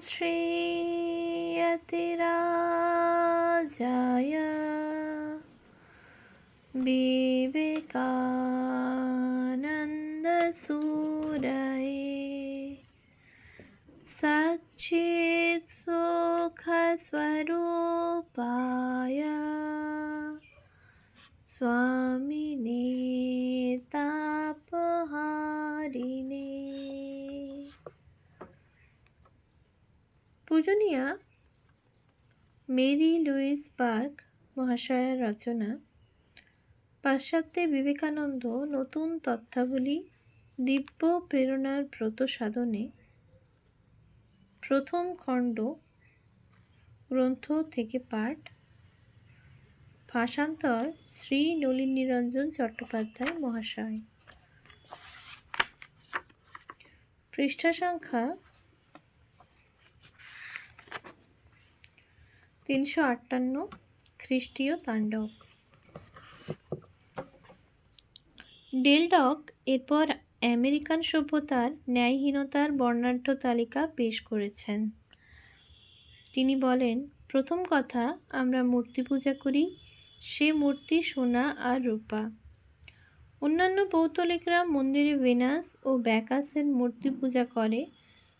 श्रीयतिराजाय विवेकानन्दसूरये सच्चित्सुखस्वरूपाय स्वामिने तापहारिणे। পূজনীয়া Mary Luis বার্গ মহাশয়ের রচনা পাশ্চাত্যে বিবেকানন্দ নতুন তথ্যাবলী দিব্য প্রেরণার ব্রত সাধনে প্রথম খণ্ড গ্রন্থ থেকে পাঠ। ভাষান্তর শ্রী নলিনীরঞ্জন চট্টোপাধ্যায় মহাশয়। পৃষ্ঠা সংখ্যা 358। খ্রিস্টীয় তাণ্ডব। ডেল ডক এরপর আমেরিকান সভ্যতার ন্যায়হীনতার বর্ণাঢ্য তালিকা পেশ করেছেন। তিনি বলেন, প্রথম কথা, আমরা মূর্তি পূজা করি, সে মূর্তি সোনা আর রূপা। অন্যান্য পৌত্তলিকরা মন্দিরে ভেনাস ও ব্যাকাসের মূর্তি পূজা করে,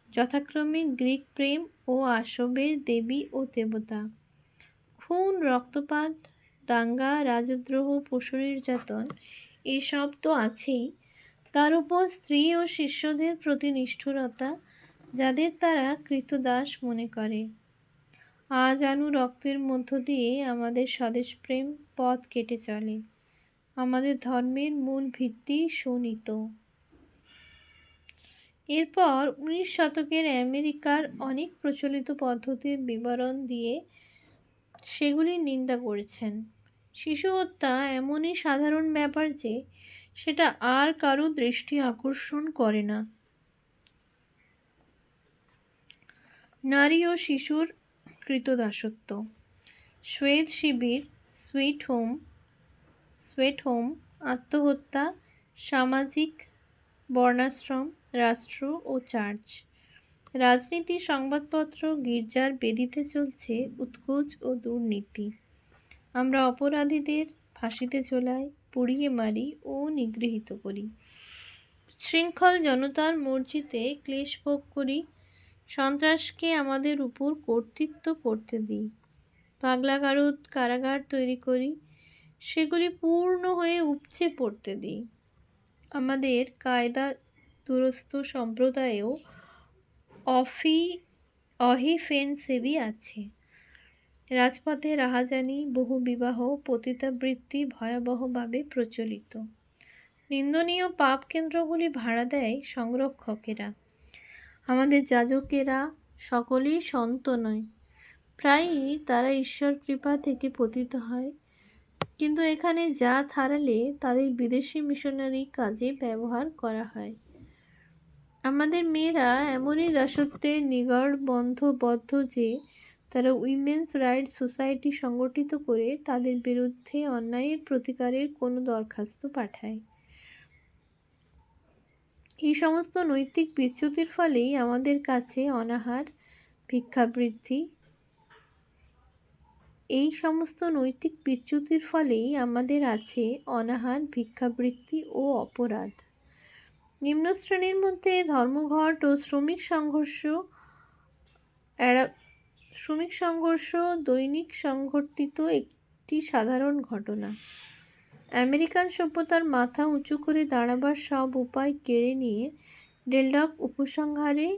যথাক্রমে গ্রিক প্রেম ও আসবের দেবী ও দেবতা। খুন, রক্তপাত, দাঙ্গা, রাজদ্রোহ, পশু নির্যাতন এসব তো আছেই, তার উপর স্ত্রী ও শিষ্যদের প্রতি নিষ্ঠুরতা, যাদের তারা কৃতদাস মনে করে। আজ আনু রক্তের মধ্য দিয়ে আমাদের স্বদেশপ্রেম পথ কেটে চলে। আমাদের ধর্মের মূল ভিত্তি শোণিত। এরপর 19 শতকের আমেরিকার অনেক প্রচলিত পদ্ধতির বিবরণ দিয়ে সেগুলির নিন্দা করেছেন। শিশু হত্যা এমনই সাধারণ ব্যাপার যে সেটা আর কারো দৃষ্টি আকর্ষণ করে না। নারী ও শিশুর কৃতদাসত্ব, শ্বেত শিবির, সুয়েট হোম, আত্মহত্যা, সামাজিক বর্ণাশ্রম, রাষ্ট্র ও চার্চ, রাজনীতি, সংবাদপত্র, গির্জার বেদিতে চলছে উৎকোচ ও দুর্নীতি। আমরা অপরাধীদের ফাঁসিতে ঝোলাই, পুড়িয়ে মারি ও নিগৃহীত করি। শৃঙ্খল জনতার মর্জিতে ক্লেশ ভোগ করি, সন্ত্রাসকে আমাদের উপর কর্তৃত্ব করতে দিই। পাগলা গারদ কারাগার তৈরি করি, সেগুলি পূর্ণ হয়ে উপচে পড়তে দিই। আমাদের কায়দা দুরস্ত সম্প্রদায়েও অহিফেনসেবী আছে। রাজপথে রাহাজানি, বহু বিবাহ, পতিতাবৃত্তি ভয়াবহভাবে প্রচলিত। নিন্দনীয় পাপ কেন্দ্রগুলি ভাড়া দেয় সংরক্ষকেরা। আমাদের যাজকেরা সকলেই সন্ত নয়, প্রায়ই তারা ঈশ্বর কৃপা থেকে পতিত হয়, কিন্তু এখানে জাত হারালে তাদের বিদেশি মিশনারি কাজে ব্যবহার করা হয়। আমাদের মেয়েরা এমনই দাসত্বের নিগড়বন্ধবদ্ধ যে তারা উইমেন্স রাইটস সোসাইটি সংগঠিত করে তাদের বিরুদ্ধে অন্যায়ের প্রতিকারের কোনো দরখাস্ত পাঠায়। এই সমস্ত নৈতিক বিচ্যুতির ফলেই আমাদের কাছে অনাহার, ভিক্ষাবৃত্তি ও অপরাধ। নিম্ন শ্রেণীর মধ্যে ধর্মঘট ও শ্রমিক সংঘর্ষ দৈনিক সংঘটিত একটি সাধারণ ঘটনা। আমেরিকান সভ্যতার মাথা উঁচু করে দাঁড়াবার সব উপায় কেড়ে নিয়ে ডেল ডক উপসংহারে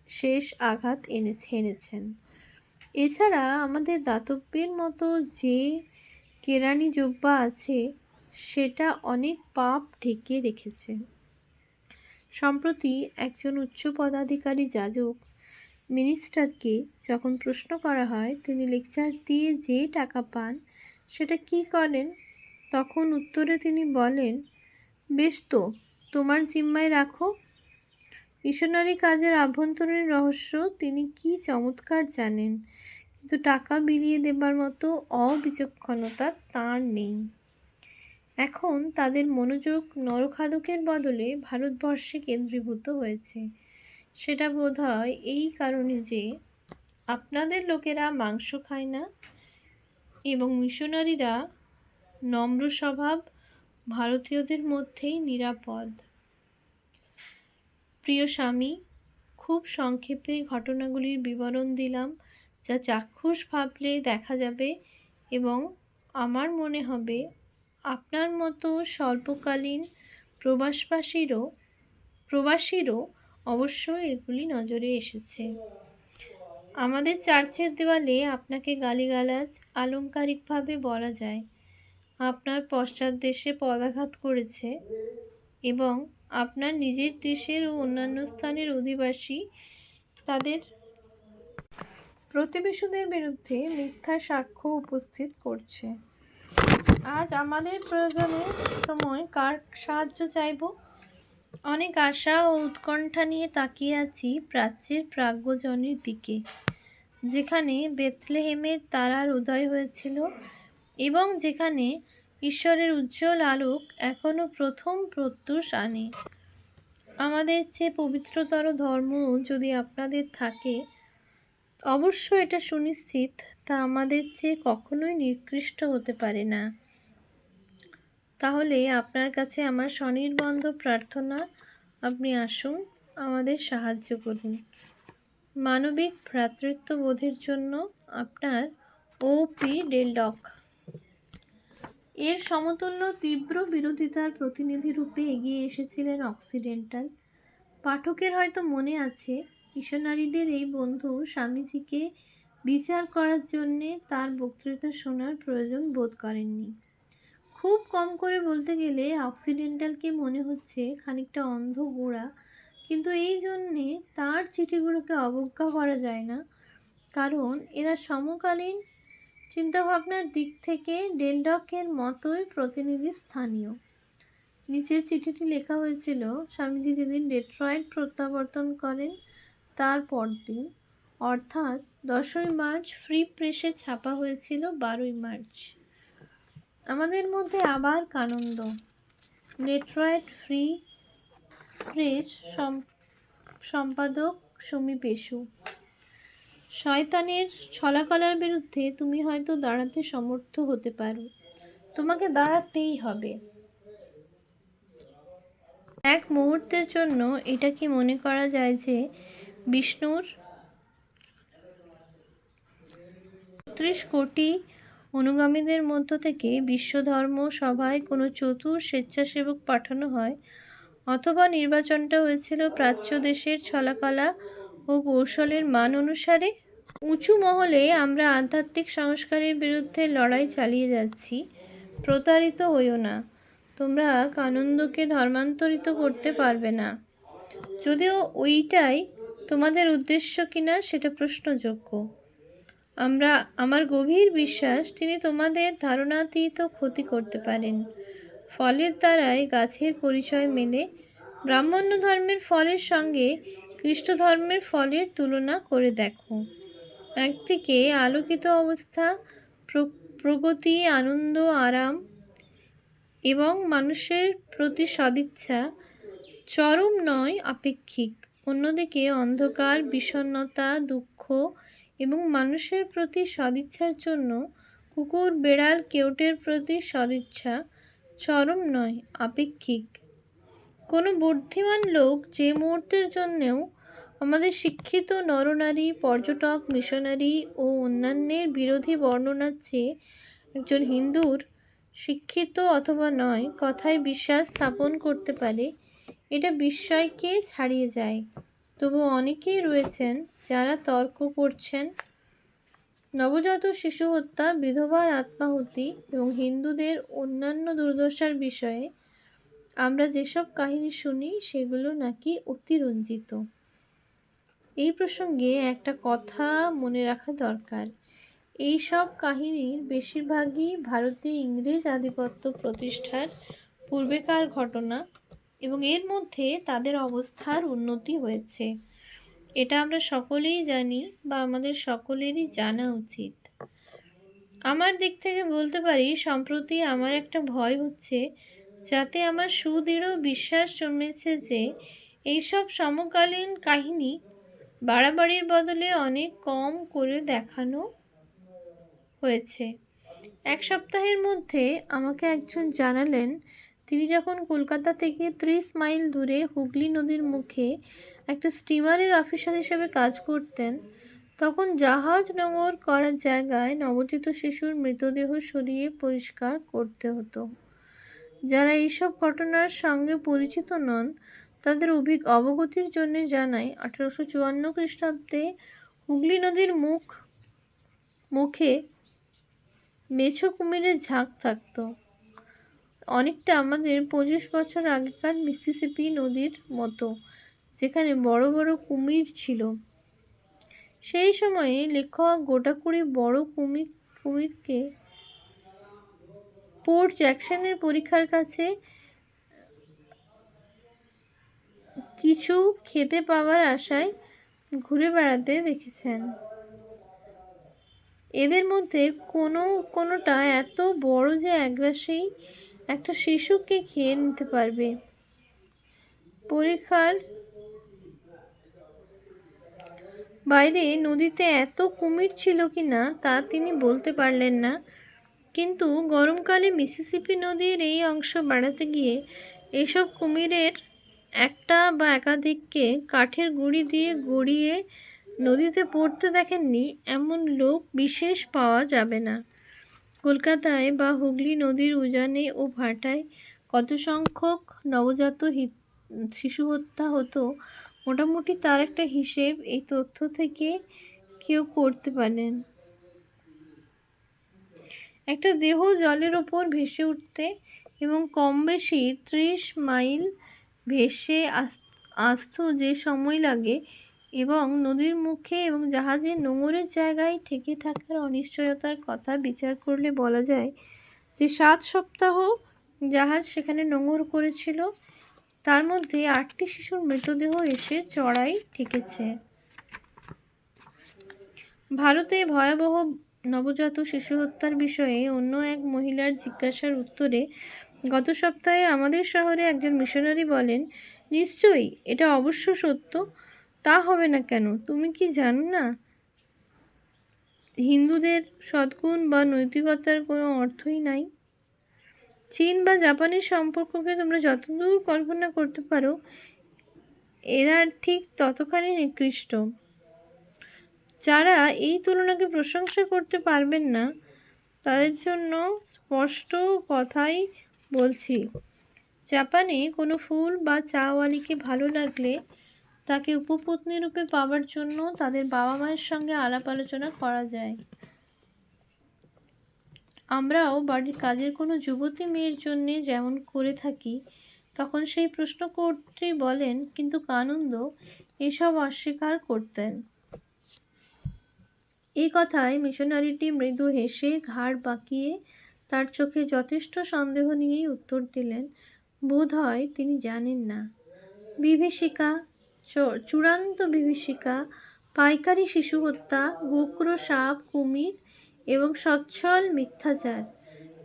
শেষ আঘাত এনেছেন। এছাড়া আমাদের দাতব্যের মতো যে কেরানি জুব্বা আছে, সেটা অনেক পাপ ঢেকে রেখেছে। সম্প্রতি একজন উচ্চ পদাধিকারী যাজক মিনিস্টারকে যখন প্রশ্ন করা হয় তিনি লেকচার দিয়ে যে টাকা পান সেটা কি করেন, তখন উত্তরে তিনি বলেন, বেশ তো, তোমার জিম্মায় রাখো। মিশনারি কাজের আভ্যন্তরীণ রহস্য তিনি কি চমৎকার জানেন, কিন্তু টাকা বিলিয়ে দেবার মতো অবিচক্ষণতা তাঁর নেই। এখন তাদের মনোযোগ নরখাদকের বদলে ভারতবর্ষে কেন্দ্রীভূত হয়েছে। সেটা বোধহয় এই কারণে যে আপনাদের লোকেরা মাংস খায় না এবং মিশনারিরা নম্র স্বভাব ভারতীয়দের মধ্যেই নিরাপদ। প্রিয় স্বামী, খুব সংক্ষেপে ঘটনাগুলির বিবরণ দিলাম, যা চাক্ষুষ ভাবলে দেখা যাবে এবং আমার মনে হবে আপনার মতো স্বল্পকালীন প্রবাসীরও অবশ্যই এগুলি নজরে এসেছে। আমাদের চার্চের দেওয়ালে আপনাকে গালিগালাজ আলংকারিকভাবে বলা যায়, আপনার পশ্চাৎ দেশে পদাঘাত করেছে এবং আপনার নিজের দেশের ও অন্যান্য স্থানের অধিবাসী তাদের প্রতিবেশীদের বিরুদ্ধে মিথ্যা সাক্ষ্য উপস্থিত করছে। আজ আমাদের প্রয়োজনের সময় কার সাহায্য চাইব? অনেক আশা ও উৎকণ্ঠা নিয়ে তাকিয়ে আছি প্রাচ্যের প্রাজ্ঞজনের দিকে, যেখানে বেথলেহেমের তারার উদয় হয়েছিল এবং যেখানে ঈশ্বরের উজ্জ্বল আলোক এখনও প্রথম প্রত্যুষ আনে। আমাদের চেয়ে পবিত্রতর ধর্ম যদি আপনাদের থাকে, অবশ্য এটা সুনিশ্চিত তা আমাদের চেয়ে কখনোই নিকৃষ্ট হতে পারে না। তাহলে আপনার কাছে আমার স্বনির্বন্ধ প্রার্থনা, আপনি আসুন, আমাদের সাহায্য করুন। মানবিক ভ্রাতৃত্ববোধের জন্য আপনার O.P. ডেলডক। এর সমতুল্য তীব্র বিরোধিতার প্রতিনিধি রূপে এগিয়ে এসেছিলেন অক্সিডেন্টাল। পাঠকের হয়তো মনে আছে, মিশনারিদের এই বন্ধু স্বামীজিকে বিচার করার জন্যে তার বক্তৃতা শোনার প্রয়োজন বোধ করেননি। খুব কম করে বলতে গেলে অক্সিডেন্টালকে মনে হচ্ছে খানিকটা অন্ধ গোড়া, কিন্তু এই জন্যে তার চিঠিগুলোকে অবজ্ঞা করা যায় না, কারণ এরা সমকালীন চিন্তাভাবনার দিক থেকে ডেলডকের মতোই প্রতিনিধি স্থানীয়। নিচের চিঠিটি লেখা হয়েছিল স্বামীজি যেদিন ডেট্রয়েট প্রত্যাবর্তন করেন তার পরদিন, অর্থাৎ 10ই মার্চ। ফ্রি প্রেসে ছাপা হয়েছিল 12ই মার্চ। আমাদের মধ্যে আবার কানন্দ। ডেট্রয়েট ফ্রি প্রেস সম্পাদক সমী পেশু। শয়তানের ছলাকলার বিরুদ্ধে তুমি হয়তো দাঁড়াতে সমর্থ হতে পারো, তোমাকে দাঁড়াতেই হবে। এক মুহূর্তের জন্য এটা কি মনে করা যায় যে বিষ্ণুর ৩৬ কোটি অনুগামীদের মধ্য থেকে বিশ্বধর্ম সভায় কোনো চতুর স্বেচ্ছাসেবক পাঠানো হয়, অথবা নির্বাচনটা হয়েছিল প্রাচ্য দেশের ছলাকলা ও কৌশলের মান অনুসারে? উঁচু মহলে আমরা আধ্যাত্মিক সংস্কারের বিরুদ্ধে লড়াই চালিয়ে যাচ্ছি। প্রতারিত হইও না, তোমরা কানন্দকে ধর্মান্তরিত করতে পারবে না। যদিও ওইটাই তোমাদের উদ্দেশ্য কিনা সেটা প্রশ্নযোগ্য। আমার গভীর বিশ্বাস তিনি তোমাদের ধারণাতীত ক্ষতি করতে পারেন। ফলের দ্বারাই গাছের পরিচয় মেলে। ব্রাহ্মণ্য ধর্মের ফলের সঙ্গে খ্রিস্ট ধর্মের ফলের তুলনা করে দেখো। একদিকে আলোকিত অবস্থা, প্রগতি, আনন্দ, আরাম এবং মানুষের প্রতি সদিচ্ছা চরম নয়, আপেক্ষিক। অন্যদিকে অন্ধকার, বিষণ্ণতা, দুঃখ এবং মানুষের প্রতি সদিচ্ছার জন্য কুকুর, বেড়াল, কেউটের প্রতি সদিচ্ছা চরম নয়, আপেক্ষিক। কোনো বুদ্ধিমান লোক যে মুহূর্তের জন্যেও আমাদের শিক্ষিত নরনারী, পর্যটক, মিশনারি ও অন্যান্যের বিরোধী বর্ণনার চেয়ে একজন হিন্দুর শিক্ষিত অথবা নয় কথায় বিশ্বাস স্থাপন করতে পারে, এটা বিস্ময়কে ছাড়িয়ে যায়। তবু অনেকেই রয়েছেন যারা তর্ক করছেন। নবজাত শিশু হত্যা, বিধবার আত্মাহুতি এবং হিন্দুদের অন্যান্য দুর্দশার বিষয়ে আমরা যেসব কাহিনী শুনি সেগুলো নাকি অতিরঞ্জিত। এই প্রসঙ্গে একটা কথা মনে রাখা দরকার, এই সব কাহিনীর বেশিরভাগই ভারতে ইংরেজ আধিপত্য প্রতিষ্ঠার পূর্বেকার ঘটনা এবং এর মধ্যে তাদের অবস্থার উন্নতি হয়েছে। এটা আমরা সকলেই জানি বা আমাদের সকলেরই জানা উচিত। আমার দিক থেকে বলতে পারি, সম্প্রতি আমার একটা ভয় হচ্ছে, যাতে আমার সুদৃঢ় বিশ্বাস জন্মেছে যে এইসব সমকালীন কাহিনী বাড়াবাড়ির বদলে অনেক কম করে দেখানো হয়েছে। 1 সপ্তাহের মধ্যে আমাকে একজন জানালেন, তিনি যখন কলকাতা থেকে 30 মাইল দূরে হুগলি নদীর মুখে একটা স্টিমারের অফিসার হিসেবে কাজ করতেন, তখন জাহাজ নোঙর করার জায়গায় নবজাত শিশুর মৃতদেহ সরিয়ে পরিষ্কার করতে হতো। যারা এইসব ঘটনার সঙ্গে পরিচিত নন, তাদের অবগতির জন্য জানাই, 1854 খ্রিস্টাব্দে হুগলি নদীর মুখে মেছো কুমিরের ঝাঁক থাকত, অনেকটা আমাদের 25 বছর আগেকার মিসিসিপি নদীর মতো, যেখানে বড় বড় কুমির ছিল। সেই সময়ে লেখক গোটাকুড়ি বড় কুমিরকে পোর্ট জ্যাকসনের পরীক্ষার কাছে কিছু খেতে পাওয়ার আশায় ঘুরে বেড়াতে দেখেছেন। এদের মধ্যে কোনোটা এত বড় যে একগ্রাসেই একটা শিশুকে খেয়ে নিতে পারবে। পরীক্ষার বাইরে নদীতে এত কুমির ছিল কি না তা তিনি বলতে পারলেন না, কিন্তু গরমকালে মিসিসিপি নদীর এই অংশ বেড়াতে গিয়ে এইসব কুমিরের একটা বা একাধিককে কাঠের গুঁড়ি দিয়ে গড়িয়ে নদীতে পড়তে দেখেননি এমন লোক বিশেষ পাওয়া যাবে না। কলকাতায় বা হুগলি নদীর উজানে ও ভাটায় কত সংখ্যক নবজাত শিশু হত্যা হতো, মোটামুটি তার একটা হিসেব এই তথ্য থেকে কেউ করতে পারেন। একটা দেহ জলের ওপর ভেসে উঠতে এবং কম বেশি 30 মাইল ভেসে আসতে যে সময় লাগে, এবং নদীর মুখে এবং জাহাজের নোঙরের জায়গায় ঠেকে থাকার অনিশ্চয়তার কথা বিচার করলে বলা যায় যে 7 সপ্তাহ জাহাজ সেখানে নোঙর করেছিল, তার মধ্যে 8টি শিশুর মৃতদেহ এসে চড়াই ঠেকেছে। ভারতে ভয়াবহ নবজাত শিশু হত্যার বিষয়ে অন্য এক মহিলার জিজ্ঞাসার উত্তরে গত সপ্তাহে আমাদের শহরে একজন মিশনারি বলেন, নিশ্চয়ই, এটা অবশ্য সত্য। তা হবে না কেন? তুমি কি জানো না হিন্দুদের সদ্গুণ বা নৈতিকতার কোনো অর্থই নাই? চীন বা জাপানের সম্পর্ককে তোমরা যতদূর কল্পনা করতে পারো, এরা ঠিক ততখানি নিকৃষ্ট। যারা এই তুলনাকে প্রশংসা করতে পারবেন না, তাদের জন্য স্পষ্ট কথাই বলছি। জাপানে কোনো ফুল বা চাওয়ালিকে ভালো লাগলে তাকে উপপত্নী রূপে পাওয়ার জন্য তাদের বাবা মায়ের সঙ্গে আলাপ আলোচনা করা যায়। আমরাও বাড়ির কাজের কোনো যুবতী মেয়ের জন্যে যেমন করে থাকি, তখন সেই প্রশ্ন করতেই বলেন, কিন্তু কানন্দ এসব অস্বীকার করতেন। এই কথায় মিশনারিটি মৃদু হেসে ঘাড় বাঁকিয়ে তার চোখে যথেষ্ট সন্দেহ নিয়েই উত্তর দিলেন, বোধ হয় তিনি জানেন না। বিভীষিকা, চূড়ান্ত বিভীষিকা, পাইকারি শিশু হত্যা, গোক্র সাপ, কুমির এবং সচ্ছল মিথ্যাচার,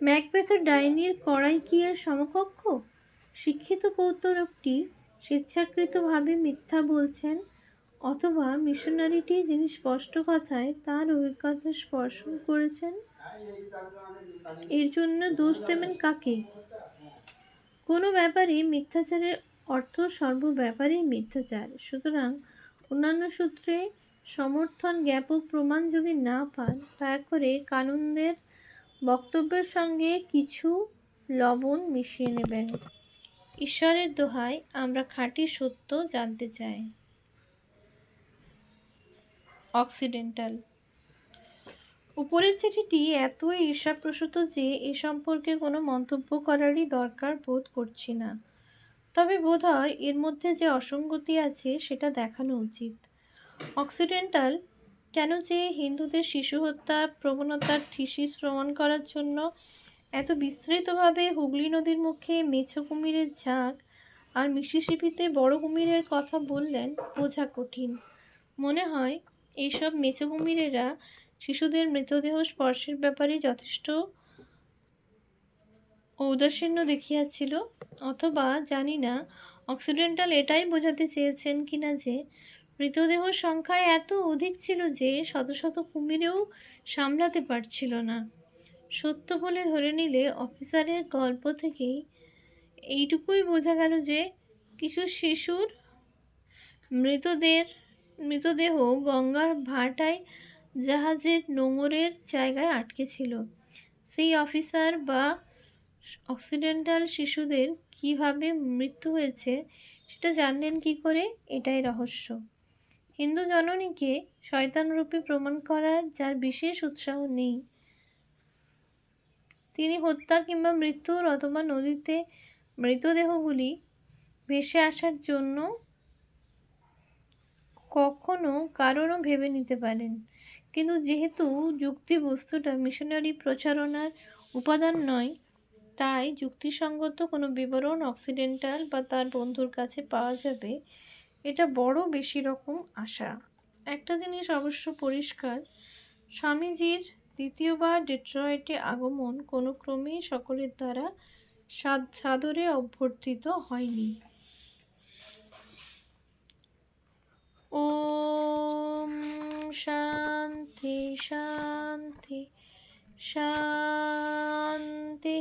ম্যাকবেথের ডাইনির কড়াই কি এর সমকক্ষ? শিক্ষিত কৌতুকটি স্বেচ্ছাকৃতভাবে মিথ্যা বলছেন, অথবা মিশনারিটি যিনি স্পষ্ট কথায় তার অভিজ্ঞতা স্পর্শন করেছেন, এর জন্য দোষ দেবেন কাকে? কোনো ব্যাপারেই মিথ্যাচারের অর্থ সর্ব ব্যাপারেই মিথ্যাচার। সুতরাং অন্যান্য সূত্রে সমর্থন জ্ঞাপক প্রমাণ যদি না পান, দয়া করে কানন্দের বক্তব্যের সঙ্গে কিছু লবণ মিশিয়ে নেবেন। ঈশ্বরের দোহাই, আমরা খাঁটি সত্য জানতে চাই। অক্সিডেন্টাল। উপরের চিঠিটি এতই ঈর্ষাপ্রসূত যে এ সম্পর্কে কোনো মন্তব্য করারই দরকার বোধ করছি না। তবে বোধহয় এর মধ্যে যে অসঙ্গতি আছে সেটা দেখানো উচিত। অক্সিডেন্টাল কেন যে হিন্দুদের শিশু হত্যা প্রবণতার থিসিস প্রমাণ করার জন্য এত বিস্তৃতভাবে হুগলি নদীর মুখে মেছো কুমিরের ঝাঁক আর মিসিসিপিতে বড় কুমিরের কথা বললেন বোঝা কঠিন। মনে হয় এইসব মেছো কুমিরেরা শিশুদের মৃতদেহ স্পর্শের ব্যাপারে যথেষ্ট ঔদাসীন্য দেখিয়াছিল, অথবা জানি না অক্সিডেন্টাল এটাই বোঝাতে চেয়েছেন কিনা যে মৃতদেহ সংখ্যায় এত অধিক ছিল যে শত শত কুমিরেও সামলাতে পারছিল না। সত্য বলে ধরে নিলে অফিসারের গল্প থেকেই এইটুকুই বোঝা গেল যে কিছু শিশুর মৃতদের মৃতদেহ গঙ্গার ভাটায় জাহাজের নোঙরের জায়গায় আটকে ছিল। সেই অফিসার বা অক্সিডেন্টাল শিশুদের কিভাবে মৃত্যু হয়েছে সেটা জানলেন কি করে, এটাই রহস্য। হিন্দু জননীকে শয়তানরূপে প্রমাণ করার যার বিশেষ উৎসাহ নেই, তিনি হত্যা কিংবা মৃত্যুর অথবা নদীতে মৃতদেহগুলি ভেসে আসার জন্য কখনো কারণও ভেবে নিতে পারেন। কিন্তু যেহেতু যুক্তি বস্তুটা মিশনারি প্রচারণার উপাদান নয়, তাই যুক্তিসঙ্গত কোনো বিবরণ অক্সিডেন্টাল বা তার বন্ধুর কাছে পাওয়া যাবে, এটা বড় বেশি রকম আশা। একটা জিনিস অবশ্য পরিষ্কার, স্বামীজির দ্বিতীয়বার ডেট্রয়েটে আগমন কোনো ক্রমেই সকলের দ্বারা সাদরে অভ্যর্থিত হয়নি। ওম শান্তি শান্তি শান্তি।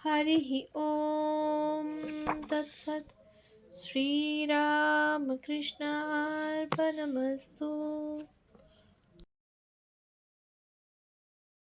হরি ওম তৎসৎ। শ্রীরামকৃষ্ণার্পণমস্তু।